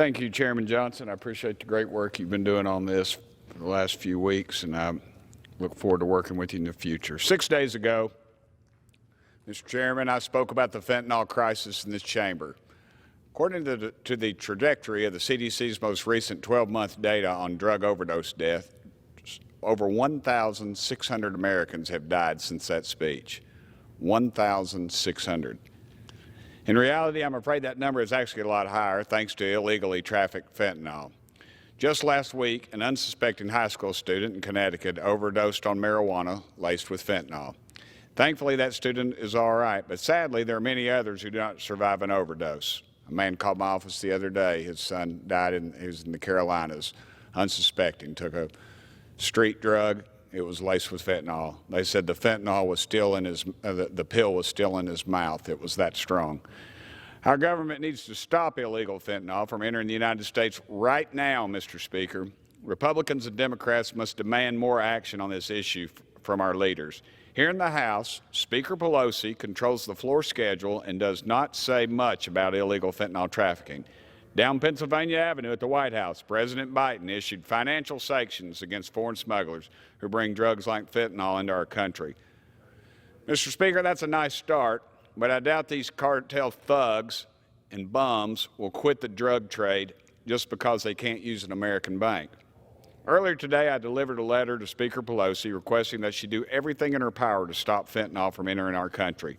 Thank you, Chairman Johnson. I appreciate the great work you've been doing on this for the last few weeks, and I look forward to working with you in the future. 6 days ago, Mr. Chairman, I spoke about the fentanyl crisis in this chamber. According to the trajectory of the CDC's most recent 12-month data on drug overdose deaths, over 1,600 Americans have died since that speech. 1,600. In reality, I'm afraid that number is actually a lot higher thanks to illegally trafficked fentanyl. Just last week, an unsuspecting high school student in Connecticut overdosed on marijuana laced with fentanyl. Thankfully, that student is all right, but sadly, there are many others who do not survive an overdose. A man called my office the other day. His son died. He was in the Carolinas, unsuspecting. Took a street drug. It was laced with fentanyl. They said the fentanyl was still in his, the pill was still in his mouth. It was that strong. Our government needs to stop illegal fentanyl from entering the United States right now, Mr. Speaker. Republicans and Democrats must demand more action on this issue from our leaders. Here in the House, Speaker Pelosi controls the floor schedule and does not say much about illegal fentanyl trafficking. Down Pennsylvania Avenue at the White House, President Biden issued financial sanctions against foreign smugglers who bring drugs like fentanyl into our country. Mr. Speaker, that's a nice start, but I doubt these cartel thugs and bums will quit the drug trade just because they can't use an American bank. Earlier today, I delivered a letter to Speaker Pelosi requesting that she do everything in her power to stop fentanyl from entering our country.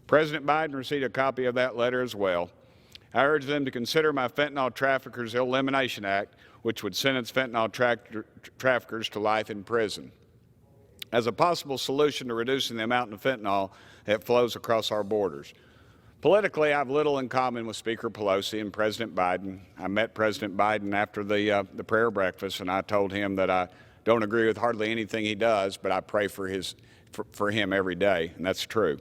President Biden received a copy of that letter as well. I urge them to consider my Fentanyl Traffickers Elimination Act, which would sentence fentanyl traffickers to life in prison, as a possible solution to reducing the amount of fentanyl that flows across our borders. Politically, I have little in common with Speaker Pelosi and President Biden. I met President Biden after the prayer breakfast, and I told him that I don't agree with hardly anything he does, but I pray for him every day, and that's true.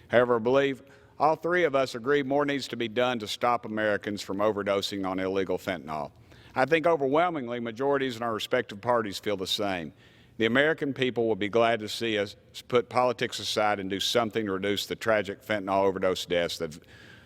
However, I believe all three of us agree more needs to be done to stop Americans from overdosing on illegal fentanyl. I think overwhelmingly majorities in our respective parties feel the same. The American people will be glad to see us put politics aside and do something to reduce the tragic fentanyl overdose deaths that have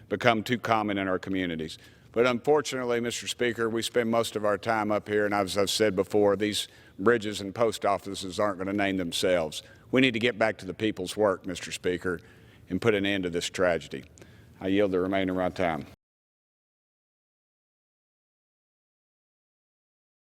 become too common in our communities. But unfortunately, Mr. Speaker, we spend most of our time up here, and as I've said before, these bridges and post offices aren't going to name themselves. We need to get back to the people's work, Mr. Speaker, and put an end to this tragedy. I yield the remainder of my time.